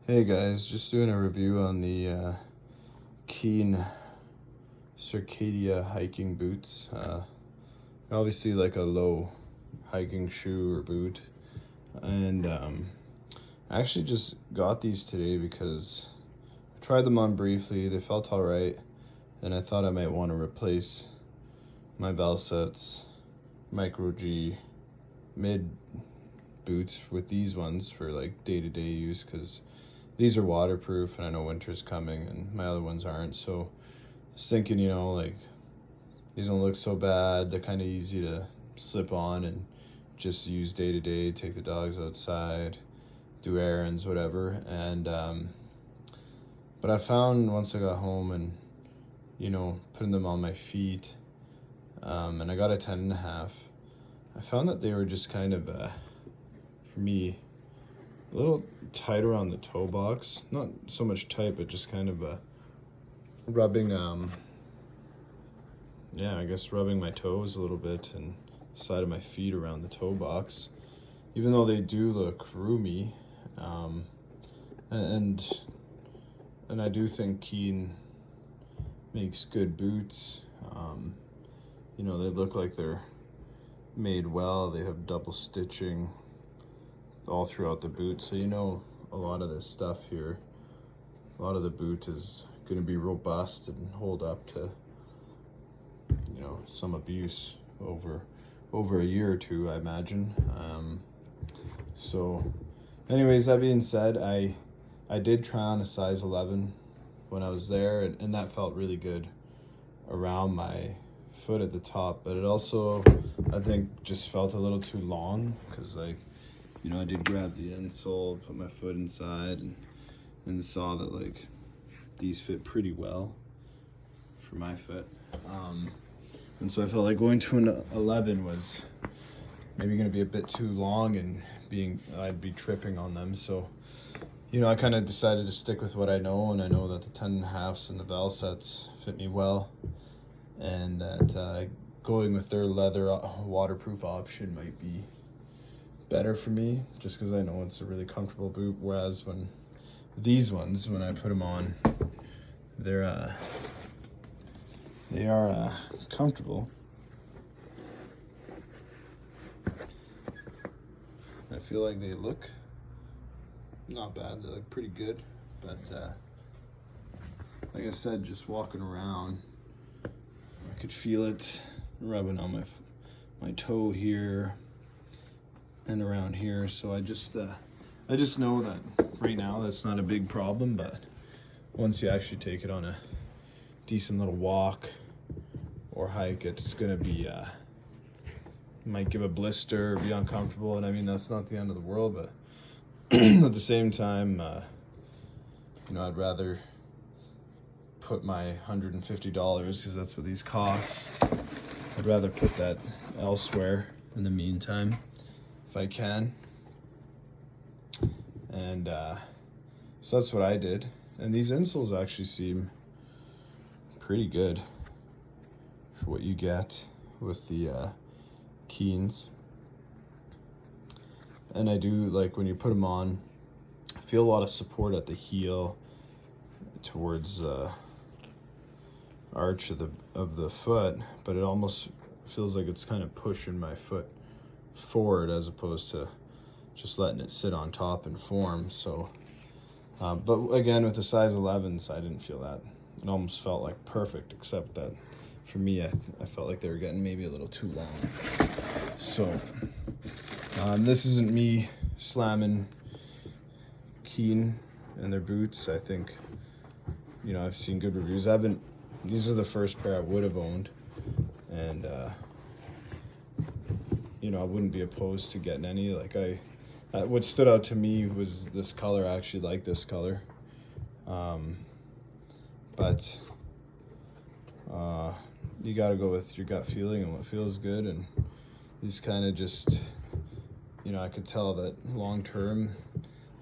Hey guys, just doing a review on the Keen Circadia hiking boots. Obviously like a low hiking shoe or boot. And I actually just got these today because I tried them on briefly. They felt alright. And I thought I might want to replace my Valsets Micro G mid boots with these ones for like day-to-day use, because these are waterproof and I know winter's coming and my other ones aren't. So I was thinking, like, these don't look so bad. They're kind of easy to slip on and just use day to day, take the dogs outside, do errands, whatever. And but I found once I got home and putting them on my feet, and I got a 10.5. I found that they were just kind of for me a little tight around the toe box. Not so much tight, but just kind of rubbing I guess rubbing my toes a little bit and side of my feet around the toe box, even though they do look roomy. And I do think Keen makes good boots. They look like they're made well. They have double stitching all throughout the boot, so a lot of this stuff here, a lot of the boot is going to be robust and hold up to some abuse over a year or two, I imagine. So anyways, that being said, I did try on a size 11 when I was there, and that felt really good around my foot at the top, but it also, I think, just felt a little too long, because I did grab the insole, put my foot inside, and saw that these fit pretty well for my foot. And so I felt like going to an 11 was maybe going to be a bit too long, and I'd be tripping on them. So, I kind of decided to stick with what I know, and I know that the 10.5s and the Valsets fit me well, and that going with their leather waterproof option might be better for me, just because I know it's a really comfortable boot. Whereas when these ones, when I put them on, they are comfortable. I feel like they look not bad. They look pretty good, but like I said, just walking around, I could feel it rubbing on my toe here and around here. So I just know that right now that's not a big problem, but once you actually take it on a decent little walk or hike, it's gonna be might give a blister or be uncomfortable. And I mean, that's not the end of the world, but at the same time, I'd rather put my $150, because that's what these cost. I'd rather put that elsewhere in the meantime if I can. And so that's what I did. And these insoles actually seem pretty good for what you get with the Keens. And I do like when you put them on, I feel a lot of support at the heel towards arch of the foot, but it almost feels like it's kind of pushing my foot forward as opposed to just letting it sit on top and form. So but again, with the size 11s, I didn't feel that. It almost felt like perfect, except that for me, I felt like they were getting maybe a little too long. So this isn't me slamming Keen and their boots. I think I've seen good reviews. These are the first pair I would have owned, and I wouldn't be opposed to getting any. What stood out to me was this color. I actually like this color, but you got to go with your gut feeling and what feels good. And these kind of just, I could tell that long term,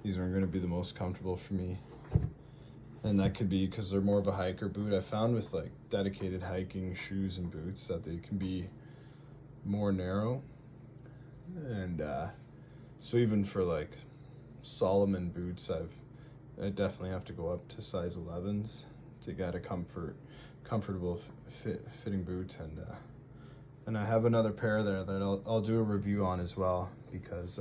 these aren't going to be the most comfortable for me. And that could be because they're more of a hiker boot. I found with dedicated hiking shoes and boots that they can be more narrow. And so even for Solomon boots, I've I definitely have to go up to size 11s to get a comfortable fitting boot, and I have another pair there that I'll do a review on as well, because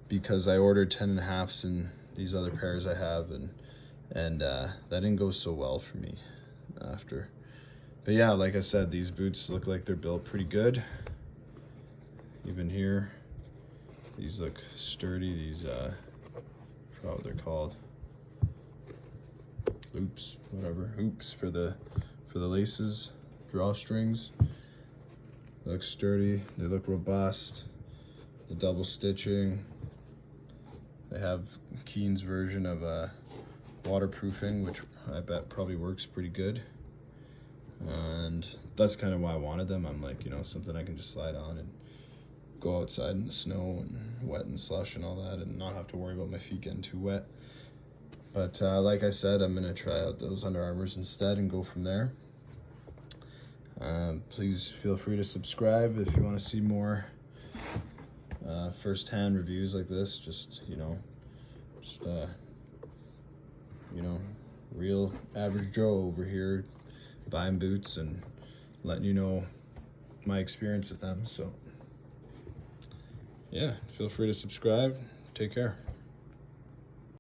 because I ordered 10.5s in these other pairs I have, and that didn't go so well for me after. But yeah, like I said, these boots look like they're built pretty good. Even here, these look sturdy. These I forgot what they're called. Hoops, whatever. Hoops for the laces, drawstrings. They look sturdy. They look robust. The double stitching. They have Keen's version of waterproofing, which I bet probably works pretty good. And that's kind of why I wanted them. I'm like, you know, something I can just slide on and go outside in the snow and wet and slush and all that, and not have to worry about my feet getting too wet. But like I said, I'm gonna try out those Under Armours instead and go from there. Please feel free to subscribe if you want to see more first-hand reviews like this. Just you know, real average Joe over here buying boots and letting you know my experience with them. So yeah, feel free to subscribe. Take care.